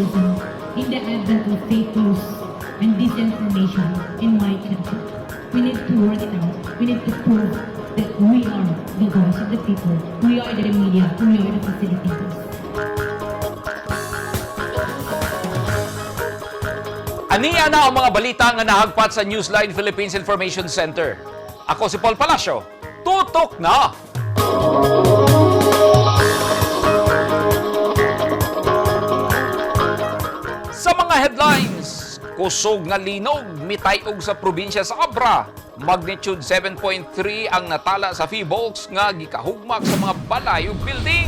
journalism in the advent of fake news and disinformation in my country. We need to work it out. We need to prove that we are the voice of the people. We are the media. We are the facilitators. Aniya na ang mga balita nga nahagpat sa Newsline Philippines Information Center. Ako si Paul Palacio. Tutok na! Sa mga headlines, kusog nga linog, mitayog sa probinsya sa Abra. Magnitude 7.3 ang natala sa Phivolcs nga gikahugmak sa mga balay ug building.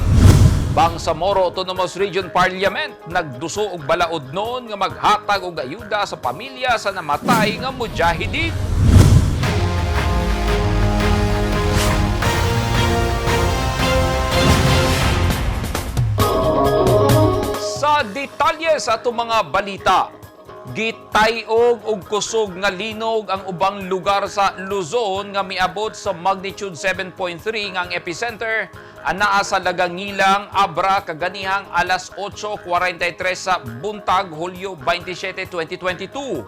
Bangsamoro Autonomous Region Parliament nagduso og balaod noon nga maghatag og ayuda sa pamilya sa namatay nga mujahidin. Sa detalye sa atong mga balita, gitayog og kusog nga linog ang ubang lugar sa Luzon nga miabot sa magnitude 7.3 nga ang epicenter anaa sa Lagangilang, Abra kaganihang alas 8:43 sa buntag Hulyo 27, 2022.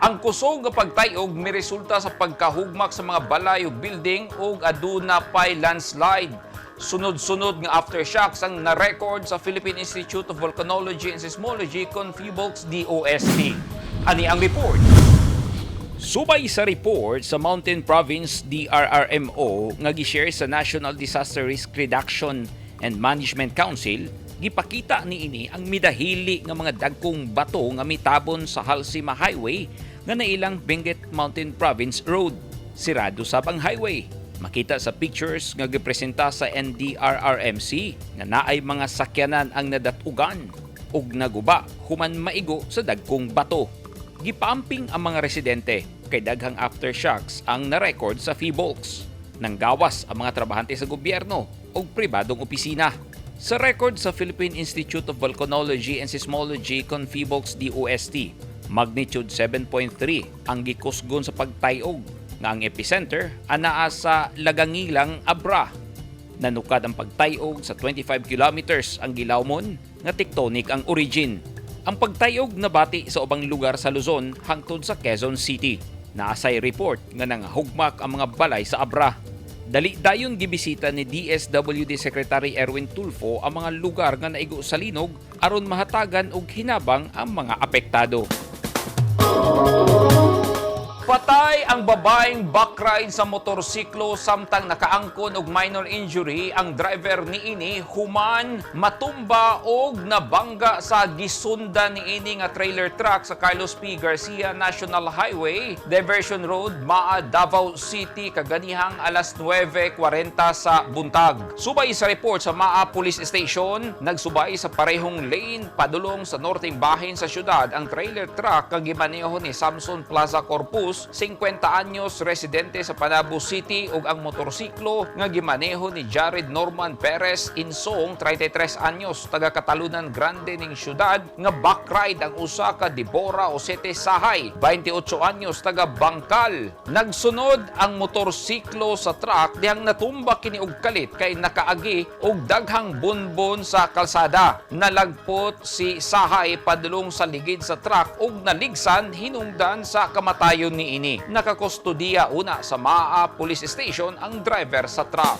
Ang kusog nga pagtayog miresulta sa pagkahugmak sa mga balay ug building ug aduna pay landslide. Sunod-sunod nga aftershocks ang na-record sa Philippine Institute of Volcanology and Seismology kon Phivolcs DOST. Ani ang report. Subay sa report sa Mountain Province DRRMO nga gi-share sa National Disaster Risk Reduction and Management Council, gipakita niini ang midahili nga mga dagkong bato nga mitabon sa Halsima Highway nga nailang Benguet Mountain Province Road. Sirado sab ang highway. Makita sa pictures nga gipresenta sa NDRRMC nga naay mga sakyanan ang nadatugan ug naguba human maigo sa dagkong bato. Gipamping ang mga residente kay daghang aftershocks ang na-record sa Phivolcs. Nanggawas ang mga trabahante sa gobyerno ug pribadong opisina. Sa record sa Philippine Institute of Volcanology and Seismology kon Phivolcs DOST, magnitude 7.3 ang gikusgon sa pagtayog nga ang epicenter anaa sa Lagangilang, Abra. Nanukad ang pagtayog sa 25 kilometers ang gilawmon nga tectonic ang origin. Ang pagtayog nabati sa ubang lugar sa Luzon hangtod sa Quezon City. Naasay report nga nangahugmak ang mga balay sa Abra. Dali dayon gibisita ni DSWD Secretary Erwin Tulfo ang mga lugar nga naigo sa linog aron mahatagan og hinabang ang mga apektado. Patay ang babaeng backride sa motorsiklo samtang nakaangkon og minor injury ang driver niini human matumba og nabangga sa gisunda niini nga trailer truck sa Carlos P. Garcia National Highway, Diversion Road, Maa, Davao City kaganihang alas 9:40 sa buntag. Subay sa report sa Maa Police Station, nagsubay sa parehong lane padulong sa norteng bahin sa syudad ang trailer truck nga gimaneho ni Samson Plaza Corpus, 50 anyos, residente sa Panabo City ug ang motorsiklo nga gimaneho ni Jared Norman Perez Insong, 33 anyos, taga Katalunan Grande ning syudad nga backride ang usa ka Deborah Osete Sahay, 28 anyos, taga Bangkal. Nagsunod ang motorsiklo sa truck dihang natumba kini og kalit kay nakaagi og daghang bunbon sa kalsada. Nalagpot si Sahay padulong sa ligid sa truck ug naligsan hinungdan sa kamatayon ni ini. Nakakustudiya una sa Maa Police Station ang driver sa truck.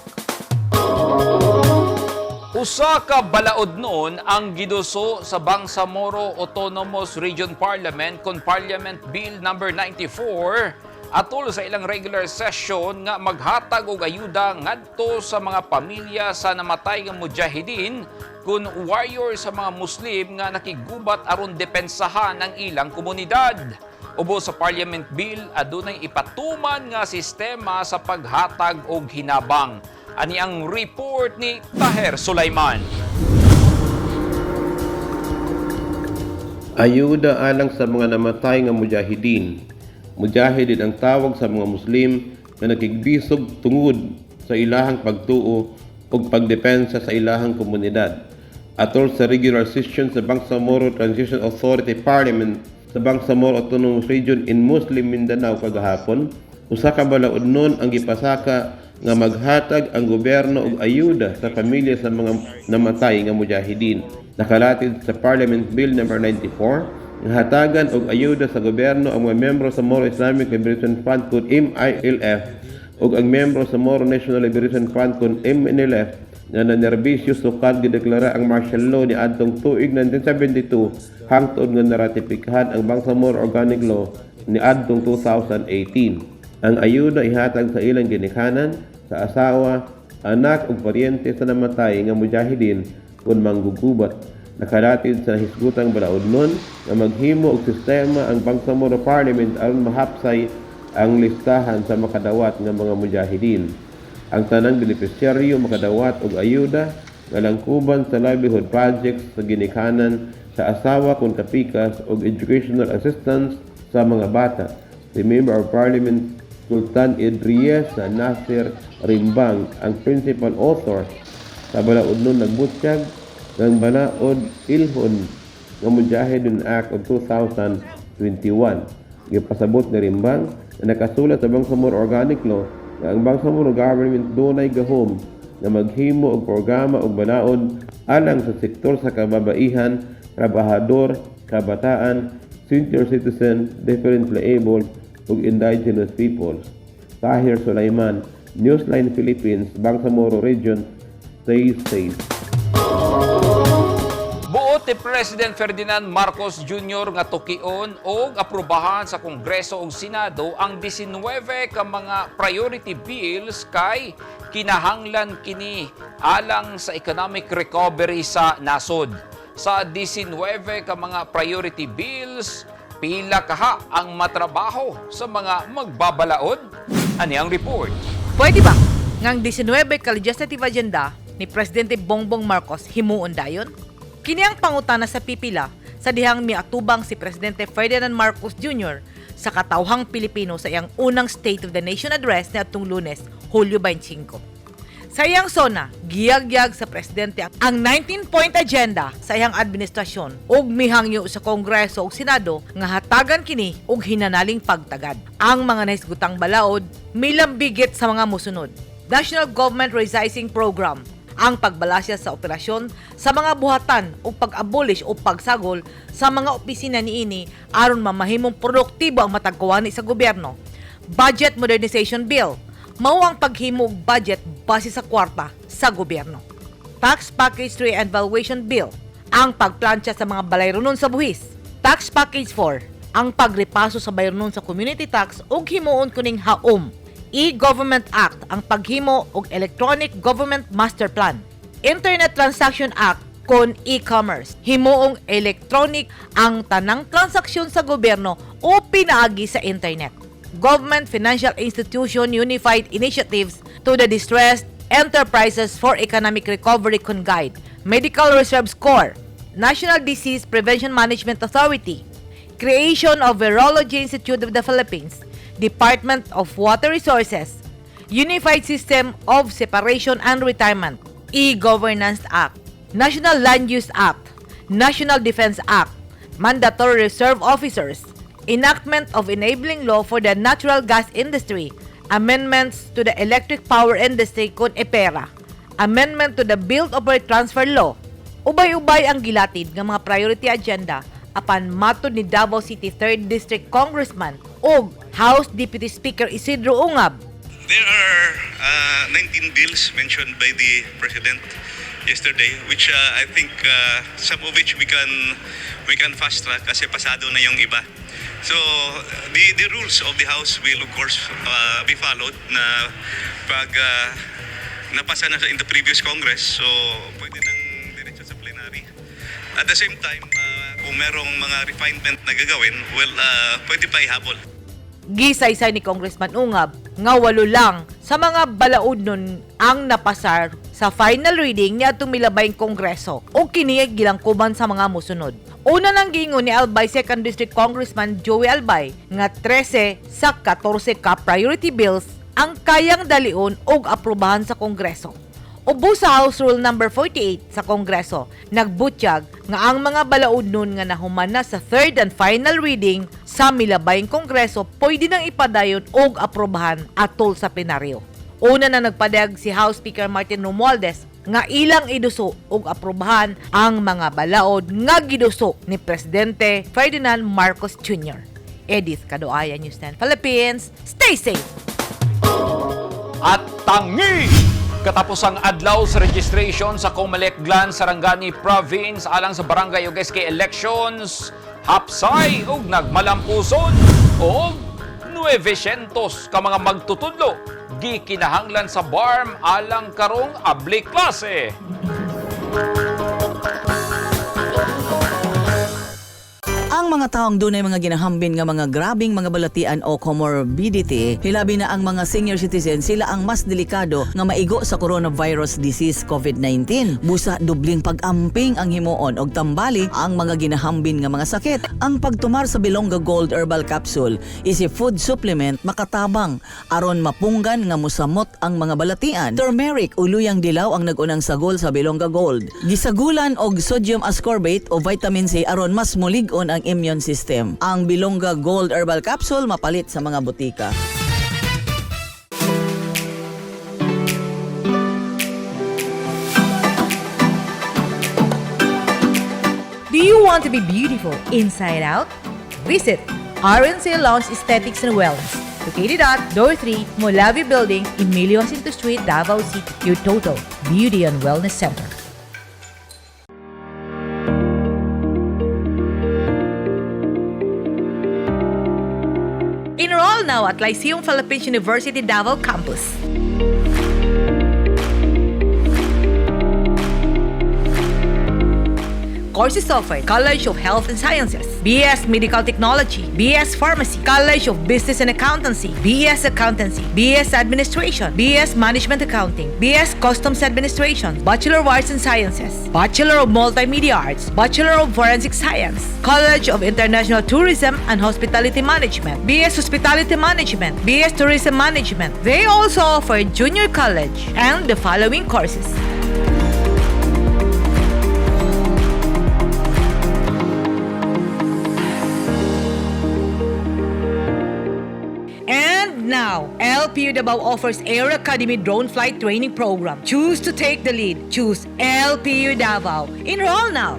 Usa ka balaod noon ang giduso sa Bangsamoro Autonomous Region Parliament kon Parliament Bill No. 94 atol sa ilang regular session nga maghatag og ayuda ngadto sa mga pamilya sa namatay nga mujahidin kun warrior sa mga Muslim nga nakigubat aron depensahan ang ilang komunidad. Ubo sa Parliament Bill, adunay ipatuman nga sistema sa paghatag og hinabang. Ani ang report ni Taher Sulaiman. Ayuda alang sa mga namatay nga mujahidin. Mujahidin ang tawag sa mga Muslim na nakigbisog tungod sa ilahang pagtuo ug pagdepensa sa ilahang komunidad. Atol sa regular session sa Bangsamoro Transition Authority Parliament sa Bangsamoro Autonomous Region in Muslim Mindanao kagahapon, usa ka balaod nun ang gipasaka nga maghatag ang gobyerno og ayuda sa pamilya sa mga namatay nga mujahidin. Nakalatid sa Parliament Bill No. 94 nga hatagan og ayuda sa gobyerno ang mga miyembro sa Moro Islamic Liberation Fund kun MILF ug ang miyembro sa Moro National Liberation Fund kun MNLF nga nanerbisyo sukad gideklara ang martial law ni adtong tuig 1972 hangtod nga naratipikahan ang Bangsamoro Organic Law ni adtong 2018. Ang ayuda ihatag sa ilang ginikanan, sa asawa, anak ug paryente sa namatay nga mujahidin kung manggugubat. Nakalatid sa hisgutang balaodnon na maghimo og sistema ang Bangsamoro Parliament aron mahapsay ang listahan sa makadawat nga mga mujahidin. Ang tanang benepisyaryo makadawat og ayuda nga langkuban sa livelihood projects sa ginikanan, sa asawa kung kapikas og educational assistance sa mga bata. Si Member of Parliament Sultan Idriyes Nasir Rimbang ang principal author sa balaodnon nagbutyag ng balaod ilhon nga Mujahideen Act of 2021. Gipasabot ni Rimbang na nakasulat sa Bangsamoro Organic Law na ang Bangsamoro government dunay gahom na maghimo og programa og balaod alang sa sektor sa kababaihan, trabahador, kabataan, senior citizen, differently abled ug indigenous peoples. Tahir Sulaiman, Newsline Philippines, Bangsamoro Region, stay safe. Buot ni President Ferdinand Marcos Jr. nga tukion o aprubahan sa Kongreso ug Senado ang 19 ka mga priority bills kay kinahanglan kini alang sa economic recovery sa nasod. Sa 19 ka mga priority bills, pila kaha ang matrabaho sa mga magbabalaod? Ani ang report? Pwede ba ngang 19 ka legislative agenda ni Presidente Bongbong Marcos himuon dayon? Kini ang pangutana sa pipila sa dihang miatubang si Presidente Ferdinand Marcos Jr. sa katawhang Pilipino sa iyang unang State of the Nation address na atong Lunes, Hulyo 25. Sa iyang sona, giyag-yag sa Presidente ang 19-point agenda sa iyang administrasyon ug mihangyo sa Kongreso ug Senado nga hatagan kini og hinanaling pagtagad. Ang mga nahisgutang balaod milambigit sa mga musunod. National Government Resizing Program, ang pagbalasya sa operasyon sa mga buhatan o pag-abolish o pagsagol sa mga opisina niini aron mamahimong produktibo ang matag kuwani sa gobyerno. Budget Modernization Bill, mao ang paghimo og budget base sa kwarta sa gobyerno. Tax Package 3 and Valuation Bill, ang pagplansya sa mga balayronon sa buhis. Tax Package 4, ang pagrepaso sa bayronon sa community tax ug himuon kuning haom. E-Government Act, ang paghimo og Electronic Government Master Plan. Internet Transaction Act kon e-commerce, himuong electronic ang tanang transaksyon sa gobyerno o pinaagi sa internet. Government Financial Institution Unified Initiatives to the Distressed Enterprises for Economic Recovery kon Guide. Medical Reserve Score, National Disease Prevention Management Authority, creation of Virology Institute of the Philippines, Department of Water Resources, Unified System of Separation and Retirement, E-Governance Act, National Land Use Act, National Defense Act, Mandatory Reserve Officers, Enactment of Enabling Law for the Natural Gas Industry, Amendments to the Electric Power Industry kon EPERA, Amendment to the Build Operate Transfer Law. Ubay-ubay ang gilatid ng mga priority agenda apan matod ni Davao City 3rd District Congressman ug House Deputy Speaker Isidro Ungab. There are 19 bills mentioned by the President yesterday, which I think some of which we can fast track kasi pasado na yung iba. So the rules of the House will of course be followed na pag napasa na in the previous Congress, so pwede nang diretso sa plenary. At the same time, kung merong mga refinement na gagawin, well, pwede pa ihabol. Gisaysay ni Congressman Ungab nga 8 lang sa mga balaod nun ang napasar sa final reading ni atong milabayng Kongreso o kini gilangkuban sa mga musunod. Una nang giingon ni Albay 2nd District Congressman Joey Albay nga 13 sa 14 ka priority bills ang kayang dalion og aprobahan sa Kongreso. Ubo sa House Rule No. 48 sa Kongreso, nagbutyag nga ang mga balaod nun nga nahuman na sa 3rd and final reading sa milabayng Kongreso pwede nang ipadayon og aprobahan atol sa plenaryo. Una na nagpadag si House Speaker Martin Romualdez nga ilang iduso ug aprobahan ang mga balaod nga giduso ni Presidente Ferdinand Marcos Jr. Edith Cadoaya, News 10 Philippines. Stay safe! At tangi! Katapos ang adlaw sa registration sa Comelec Glan, Sarangani Province alang sa barangay ug SK elections, hapsay ug nagmalampuson og 900 ka mga magtutudlo gikinahanglan sa BARM alang karong abli klase. Ang mga taong dunay mga ginahambin nga mga grabing mga balatian o comorbidity, hilabi na ang mga senior citizens, sila ang mas delikado nga maigo sa coronavirus disease COVID-19. Busa dubling pag-amping ang himuon og tambali ang mga ginahambin nga mga sakit. Ang pagtumar sa Bilonga Gold Herbal Capsule is a food supplement makatabang aron mapunggan nga musamot ang mga balatian. Turmeric o luyang dilaw ang nag-unang sagol sa Bilonga Gold. Gisagulan og sodium ascorbate o vitamin C aron mas mulig-on ang immune system. Ang Bilonga Gold Herbal Capsule mapalit sa mga butika. Do you want to be beautiful inside out? Visit RNC Lounge Aesthetics and Wellness, located at Door 3, Molavi Building, Emilio Jacinto Street, Davao City. Your total beauty and wellness center. Enroll now at Lyceum Philippines University Davao Campus. Courses offered: College of Health and Sciences, BS Medical Technology, BS Pharmacy, College of Business and Accountancy, BS Accountancy, BS Administration, BS Management Accounting, BS Customs Administration, Bachelor of Arts and Sciences, Bachelor of Multimedia Arts, Bachelor of Forensic Science, College of International Tourism and Hospitality Management, BS Hospitality Management, BS Tourism Management. They also offer junior college and the following courses: Now, LPU Davao offers Air Academy Drone Flight Training Program. Choose to take the lead. Choose LPU Davao. Enroll now.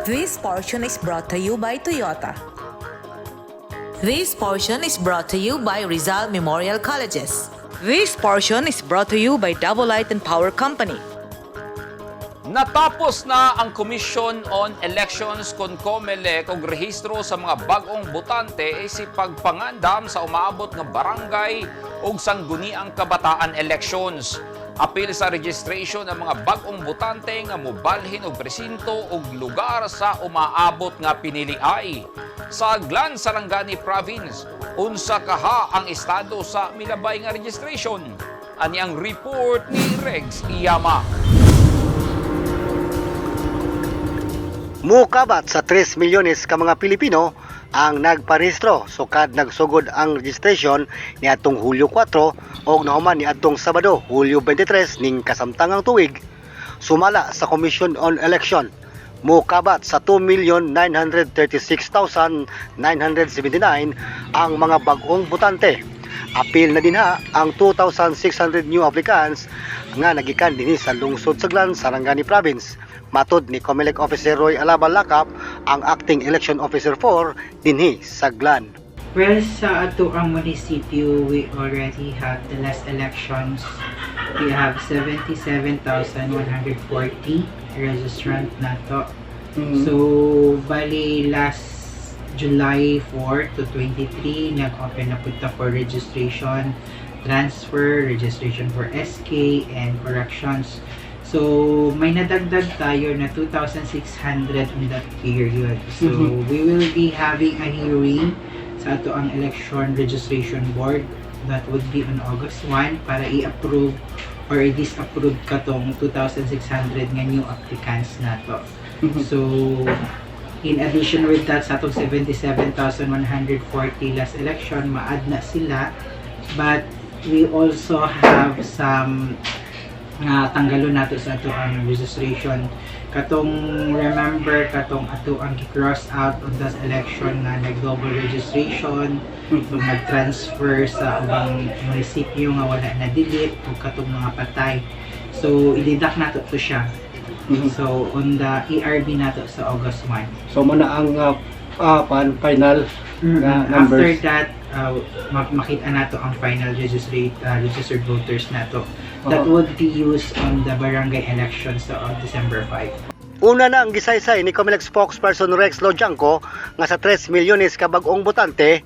This portion is brought to you by Toyota. This portion is brought to you by Rizal Memorial Colleges. This portion is brought to you by Double Light and Power Company. Natapos na ang Commission on Elections kon COMELEC og rehistro sa mga bag-ong botante isip pagpangandam sa umaabot nga barangay ug sangguniang kabataan elections. Apil sa registration ng mga bag-ong botante nga mobalhin og presinto ug lugar sa umaabot nga piniliay. Sa Glan, Sarangani Province, unsa kaha ang estado sa milabay nga registration? Ani ang report ni Regs Iyama. Mukabat sa 3 milyones ka mga Pilipino ang nagparehistro sukad nagsugod ang registration ni atong Hulyo 4 o nahuman ni atong Sabado, Hulyo 23 ning kasamtangang tuig. Sumala sa Commission on Election, mukabat sa 2,936,979 ang mga bag-ong botante. Apil na dinha ang 2,600 new applicants nga nagikan dinhi sa lungsod sa Glan, Sarangani Province. Matod ni COMELEC Officer Roy Alaba Lakap, ang Acting Election Officer 4 dinhi sa Glan. Well, sa ato ang munisipyo, we already have the last elections. We have 77,140 registrant nato. So, bali last July 4 to 23, nag-open na punta for registration, transfer, registration for SK, and corrections. So, may nadagdag tayo na 2,600 in that period. So, we will be having a hearing sa ato ang election registration board that would be on August 1 para i-approve or disapproved katong 2,600 nga new applicants nato. So in addition with that, sa atong 77,140 last election, ma-add na sila. But we also have some tanggalon nato sa ato ang registration. Katong remember, katong ato ang cross out on that election nga nag-double registration, so nag-transfer sa ubang munisipyo nga wala na-delete, o katong mga patay. So, i-deduct nato to siya. So, on the ERB nato sa August 1. So muna ang final After numbers. that, makita nato ang final registered voters nato. That would be used on the barangay elections sa December 5. Una na ang gisaysay ni Comelec spokesperson Rex Lojanco nga sa 3 milyones ka bag-ong botante,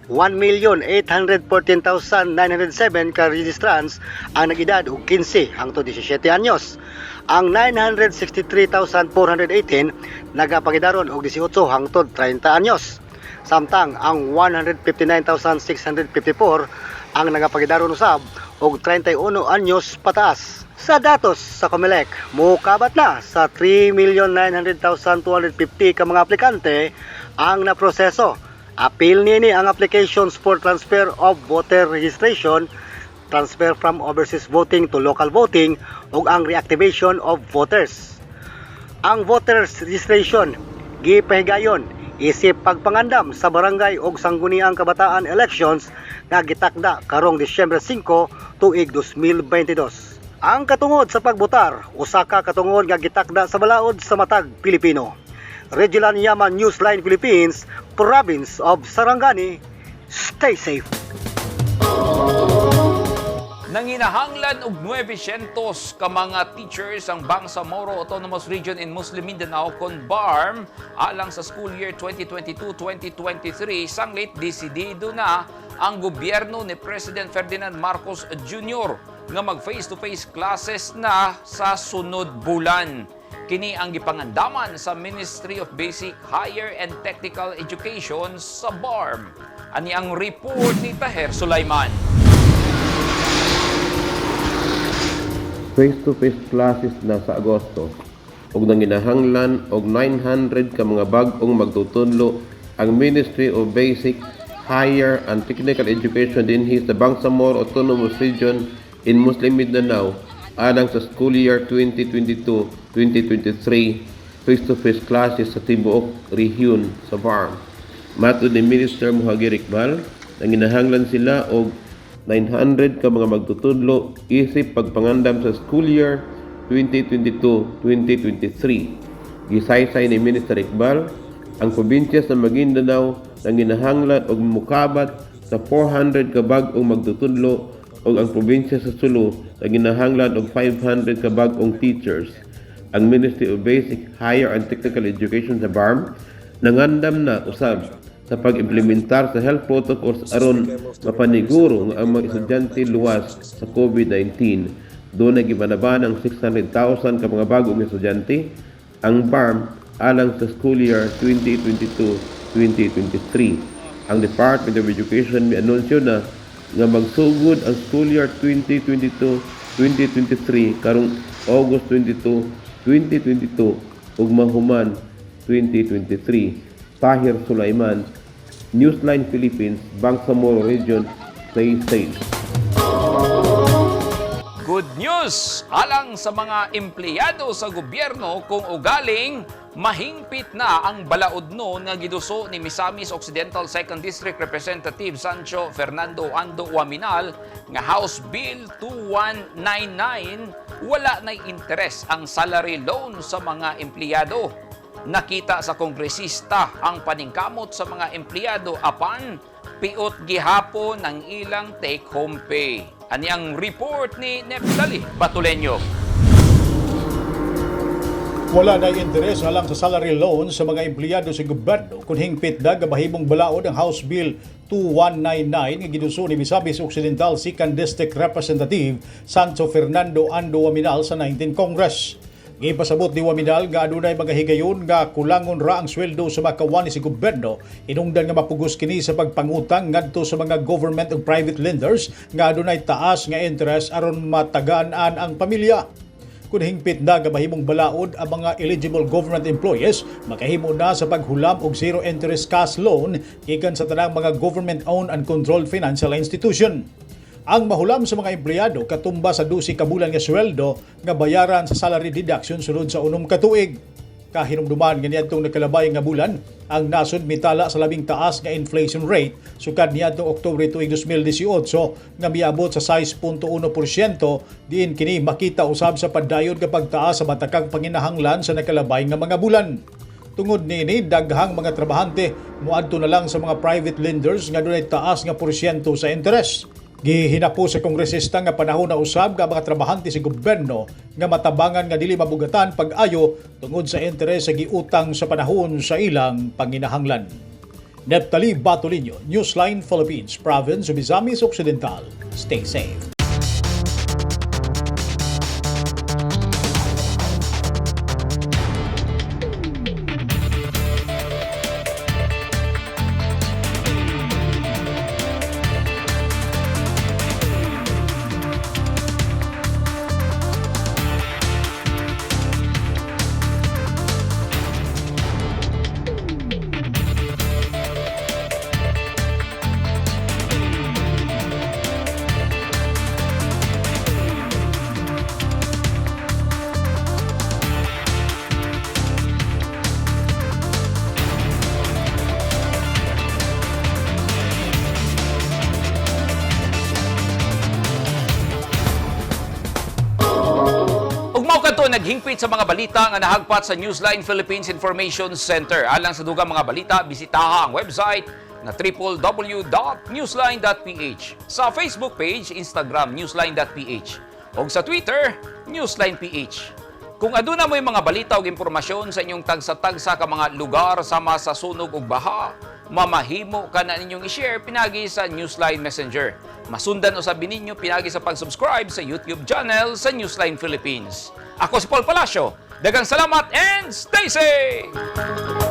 1,814,907 ka registrants ang nag-edad og 15 hangtod 17 anyos. Ang 963,418 nagapagidaron og 18 hangtod 30 anyos. Samtang ang 159,654 ang nagapagidaron usab og 31 anyos pataas. Sa datos sa Comelec, mukabat na sa 3,900,250 ka mga aplikante ang naproseso. Apil nini ang applications for transfer of voter registration, transfer from overseas voting to local voting, ug ang reactivation of voters. Ang voters registration gipahigayon isip pagpangandam sa barangay ug sangguniang kabataan elections nga gitakda karong Disyembre 5 tuig 2022. Ang katungod sa pagbotar, usa ka katungod nga gitakda sa balaod sa matag Pilipino. Regilan Yaman Newsline Philippines, Province of Sarangani. Stay safe. Nanginahanglan og 900 ka mga teachers ang Bangsamoro Autonomous Region in Muslim Mindanao kon BARM alang sa school year 2022-2023. Sanglit desidido na ang gobyerno ni President Ferdinand Marcos Jr. nga mag face-to-face classes na sa sunod bulan. Kini ang gipangandaman sa Ministry of Basic, Higher and Technical Education sa BARM. Ani ang report ni Taher Sulaiman. Face-to-face classes na sa Agosto ug nanginahanglan og 900 ka mga bag-ong magtutunlo ang Ministry of Basic, Higher and Technical Education dinhi sa Bangsamoro Autonomous Region in Muslim Mindanao alang sa school year 2022-2023 face-to-face classes sa tibuok rehiyon sa BARM. Matud ni Minister Muhagir Iqbal, nanginahanglan sila og 900 ka mga magtutudlo isip pagpangandam sa school year 2022-2023. Gisaysay ni Minister Iqbal, ang probinsya sa Maguindanao nanginahanglan og mukabat sa 400 ka bag-ong magtutudlo ug ang probinsya sa Sulu nanginahanglan og 500 ka bag-ong teachers. Ang Ministry of Basic, Higher and Technical Education sa BARM nangandam na usab sa pag-implementar sa health protocols aron mapaniguro nga ang mga estudyante luwas sa COVID-19. Doon na gibanaban ang 600,000 ka mga bagong estudyante ang BARM alang sa school year 2022-2023. Ang Department of Education may anunsyo na nga magsugod ang school year 2022-2023 karong August 22, 2022 ug mahuman 2023. Tahir Sulaiman, Newsline Philippines, Bangsamoro Region. Stay safe. Good news! Alang sa mga empleyado sa gobyerno kung ugaling mahingpit na ang balaod noon nga giduso ni Misamis Occidental 2nd District Representative Sancho Fernando Ando Uaminal nga House Bill 2199, wala na interes ang salary loan sa mga empleyado. Nakita sa kongresista ang paningkamot sa mga empleyado apan piot gihapon ng ilang take-home pay. Ani ang report ni Neftali Batuleño. Wala na interes alang sa salary loan sa mga empleyado sa gobyerno kung hingpit na gabahimong balaod ang House Bill 2199 nga giduso ni Misamis Occidental 2nd District Representative Sancho Fernando Ando Uaminal sa 19th Congress. Gipasabot ni Wamidal nga adunay mga higayon nga kulangon ra ang sweldo sa mga kawani si gobyerno, inungdan nga mapugos kini sa pagpangutang ngadto sa mga government ug private lenders nga adunay taas nga interest aron matagaan-an ang pamilya. Kung hingpit na nga mahimong balaod ang mga eligible government employees, makahimo na sa paghulam og zero interest cash loan gikan sa tanang mga government-owned and controlled financial institution. Ang mahulam sa mga empleyado katumba sa 12 ka bulan nga sweldo nga bayaran sa salary deduction sulod sa 6 ka tuig. Kahinumduman nga niadtong nakalabay nga bulan, ang nasod mitala sa labing taas nga inflation rate sukad niadtong Oktubre tuig 2018 nga miabot sa 6.1%, diin kini makita usab sa padayon nga pagtaas sa matakang panginahanglan sa nakalabay nga mga bulan. Tungod niini, daghang mga trabahante moadto na lang sa mga private lenders nga dunay taas nga porsyento sa interest. Gihinapo sa kongresista nga panahon na usab nga mga trabahante sa gobyerno nga matabangan nga dili mabugatan pag-ayo tungod sa interes sa giutang sa panahon sa ilang panginahanglan. Neptali Batulinyo, Newsline Philippines, Province of Misamis Occidental. Stay safe. Kadto naghingpit sa mga balita nga nahagpat sa Newsline Philippines Information Center. Alang sa dugang mga balita, bisitaha ang website na www.newsline.ph. Sa Facebook page, Instagram, newsline.ph. O sa Twitter, newsline.ph. Kung aduna mo yung mga balita o impormasyon sa inyong tagsa-tagsa ka mga lugar sama sa sunog o baha, mamahimo ka na ninyong i-share pinagi sa Newsline Messenger. Masundan o sabi ninyo pinagi sa pag-subscribe sa YouTube channel sa Newsline Philippines. Ako si Paul Palacio. Daghang salamat and stay safe!